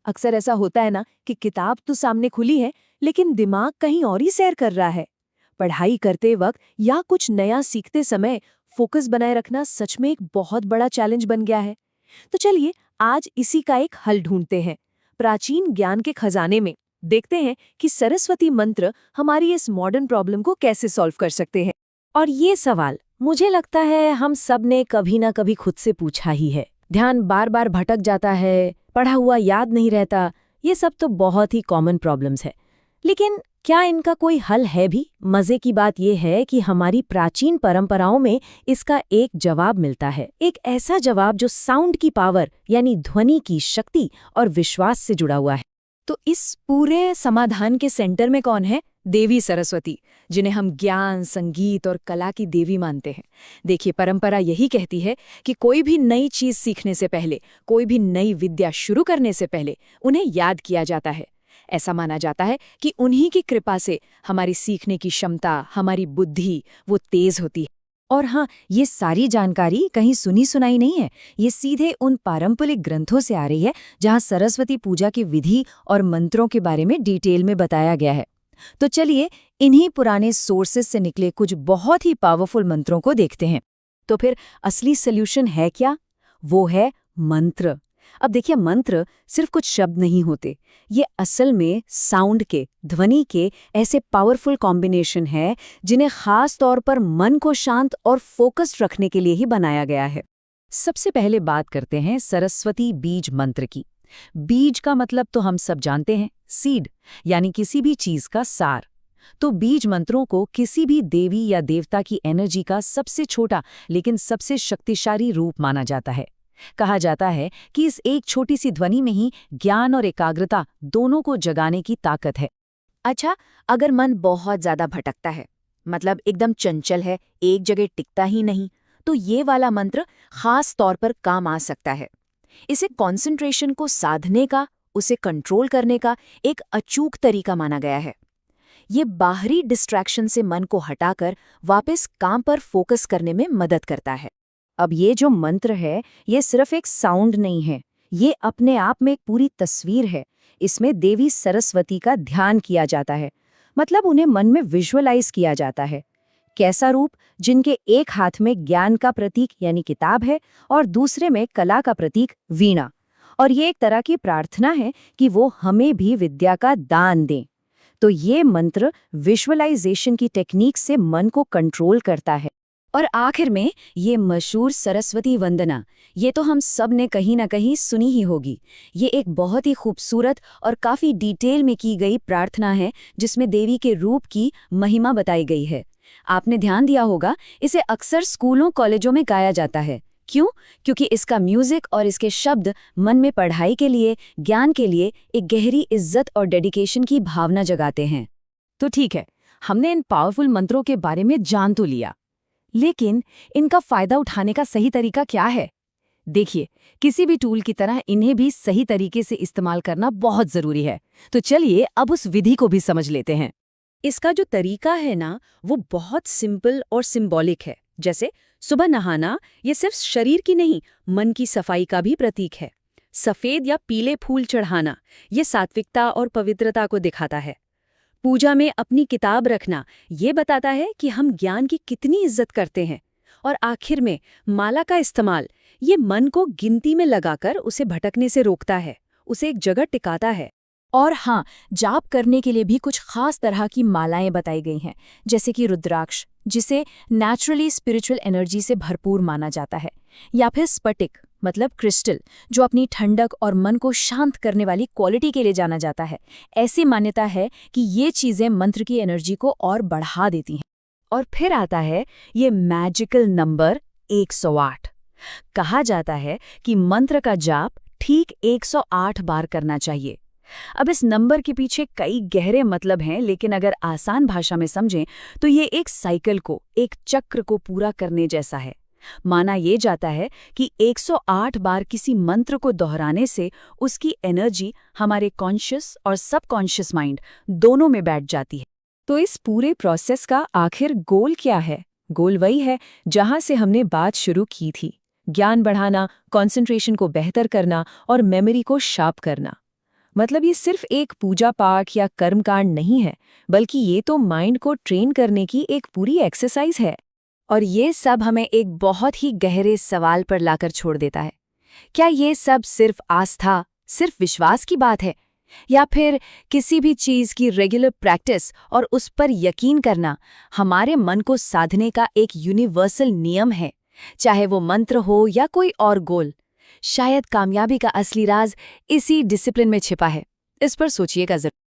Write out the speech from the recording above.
अक्सर ऐसा होता है ना कि किताब तो सामने खुली है, लेकिन दिमाग कहीं और ही सैर कर रहा है। पढ़ाई करते वक्त या कुछ नया सीखते समय फोकस बनाए रखना सच में एक बहुत बड़ा चैलेंज बन गया है। तो चलिए आज इसी का एक हल ढूंढते हैं। प्राचीन ज्ञान के खजाने में देखते हैं कि सरस्वती मंत्र हमारी इस मॉडर्न प्रॉब्लम को कैसे सॉल्व कर सकते हैं। और ये सवाल मुझे लगता है हम सब ने कभी ना कभी खुद से पूछा ही है। ध्यान बार बार भटक जाता है, पढ़ा हुआ याद नहीं रहता, ये सब तो बहुत ही कॉमन प्रॉब्लम्स है। लेकिन क्या इनका कोई हल है भी? मजे की बात यह है कि हमारी प्राचीन परंपराओं में इसका एक जवाब मिलता है। एक ऐसा जवाब जो साउंड की पावर यानी ध्वनि की शक्ति और विश्वास से जुड़ा हुआ है। तो इस पूरे समाधान के सेंटर में कौन है? देवी सरस्वती, जिन्हें हम ज्ञान, संगीत और कला की देवी मानते हैं। देखिए, परंपरा यही कहती है कि कोई भी नई चीज सीखने से पहले, कोई भी नई विद्या शुरू करने से पहले उन्हें याद किया जाता है। ऐसा माना जाता है कि उन्हीं की कृपा से हमारी सीखने की क्षमता, हमारी बुद्धि वो तेज होती है। और हाँ, ये सारी जानकारी कहीं सुनी सुनाई नहीं है। ये सीधे उन पारंपरिक ग्रंथों से आ रही है जहाँ सरस्वती पूजा की विधि और मंत्रों के बारे में डिटेल में बताया गया है। तो चलिए इन्हीं पुराने सोर्सेस से निकले कुछ बहुत ही पावरफुल मंत्रों को देखते हैं। तो फिर असली सॉल्यूशन है क्या? वो है मंत्र। अब देखिए, मंत्र सिर्फ कुछ शब्द नहीं होते, ये असल में साउंड के, ध्वनि के ऐसे पावरफुल कॉम्बिनेशन है जिन्हें खास तौर पर मन को शांत और फोकस्ड रखने के लिए ही बनाया गया है। सबसे पहले बात करते हैं सरस्वती बीज मंत्र की। बीज का मतलब तो हम सब जानते हैं, सीड, यानी किसी भी चीज का सार। तो बीज मंत्रों को किसी भी देवी या देवता की एनर्जी का सबसे छोटा लेकिन सबसे शक्तिशाली रूप माना जाता है। कहा जाता है कि इस एक छोटी सी ध्वनि में ही ज्ञान और एकाग्रता दोनों को जगाने की ताकत है। अच्छा, अगर मन बहुत ज्यादा भटकता है, मतलब एकदम चंचल है, एक जगह टिकता ही नहीं, तो ये वाला मंत्र खास तौर पर काम आ सकता है। इसे कंसंट्रेशन को साधने का, उसे कंट्रोल करने का एक अचूक तरीका माना गया है। ये बाहरी डिस्ट्रैक्शन से मन को हटाकर वापस काम पर फोकस करने में मदद करता है। अब ये जो मंत्र है, ये सिर्फ एक साउंड नहीं है, ये अपने आप में एक पूरी तस्वीर है। इसमें देवी सरस्वती का ध्यान किया जाता है, मतलब उन्हें मन में विजुअलाइज किया जाता है। कैसा रूप? जिनके एक हाथ में ज्ञान का प्रतीक यानी किताब है और दूसरे में कला का प्रतीक वीणा। और ये एक तरह की प्रार्थना है कि वो हमें भी विद्या का दान दें। तो ये मंत्र विजुअलाइजेशन की टेक्निक से मन को कंट्रोल करता है। और आखिर में ये मशहूर सरस्वती वंदना, ये तो हम सब ने कहीं ना कहीं सुनी ही होगी। ये एक बहुत ही खूबसूरत और काफ़ी डिटेल में की गई प्रार्थना है जिसमें देवी के रूप की महिमा बताई गई है। आपने ध्यान दिया होगा, इसे अक्सर स्कूलों कॉलेजों में गाया जाता है। क्यों? क्योंकि इसका म्यूजिक और इसके शब्द मन में पढ़ाई के लिए, ज्ञान के लिए एक गहरी इज्जत और डेडिकेशन की भावना जगाते हैं। तो ठीक है, हमने इन पावरफुल मंत्रों के बारे में जान तो लिया, लेकिन इनका फायदा उठाने का सही तरीका क्या है? देखिए, किसी भी टूल की तरह इन्हें भी सही तरीके से इस्तेमाल करना बहुत जरूरी है। तो चलिए अब उस विधि को भी समझ लेते हैं। इसका जो तरीका है ना, वो बहुत सिंपल और सिंबॉलिक है। जैसे सुबह नहाना, ये सिर्फ शरीर की नहीं, मन की सफाई का भी प्रतीक है। सफेद या पीले फूल चढ़ाना, ये सात्विकता और पवित्रता को दिखाता है। पूजा में अपनी किताब रखना, ये बताता है कि हम ज्ञान की कितनी इज्जत करते हैं। और आखिर में माला का इस्तेमाल, ये मन को गिनती में लगाकर उसे भटकने से रोकता है, उसे एक जगह टिकाता है। और हाँ, जाप करने के लिए भी कुछ खास तरह की मालाएं बताई गई हैं, जैसे कि रुद्राक्ष, जिसे नेचुरली स्पिरिचुअल एनर्जी से भरपूर माना जाता है, या फिर स्फटिक मतलब क्रिस्टल, जो अपनी ठंडक और मन को शांत करने वाली क्वालिटी के लिए जाना जाता है। ऐसी मान्यता है कि ये चीजें मंत्र की एनर्जी को और बढ़ा देती हैं। और फिर आता है ये मैजिकल नंबर 108। कहा जाता है कि मंत्र का जाप ठीक 108 बार करना चाहिए। अब इस नंबर के पीछे कई गहरे मतलब हैं, लेकिन अगर आसान भाषा में समझें तो ये एक साइकिल को, एक चक्र को पूरा करने जैसा है। माना ये जाता है कि 108 बार किसी मंत्र को दोहराने से उसकी एनर्जी हमारे कॉन्शियस और सबकॉन्शियस माइंड दोनों में बैठ जाती है। तो इस पूरे प्रोसेस का आखिर गोल क्या है? गोल वही है जहां से हमने बात शुरू की थी, ज्ञान बढ़ाना, कंसंट्रेशन को बेहतर करना और मेमोरी को शार्प करना। मतलब ये सिर्फ एक पूजा पाठ या कर्मकांड नहीं है, बल्कि ये तो माइंड को ट्रेन करने की एक पूरी एक्सरसाइज है। और ये सब हमें एक बहुत ही गहरे सवाल पर लाकर छोड़ देता है। क्या ये सब सिर्फ आस्था, सिर्फ विश्वास की बात है, या फिर किसी भी चीज़ की रेगुलर प्रैक्टिस और उस पर यकीन करना हमारे मन को साधने का एक यूनिवर्सल नियम है, चाहे वो मंत्र हो या कोई और गोल? शायद कामयाबी का असली राज इसी डिसिप्लिन में छिपा है। इस पर सोचिएगा जरूर।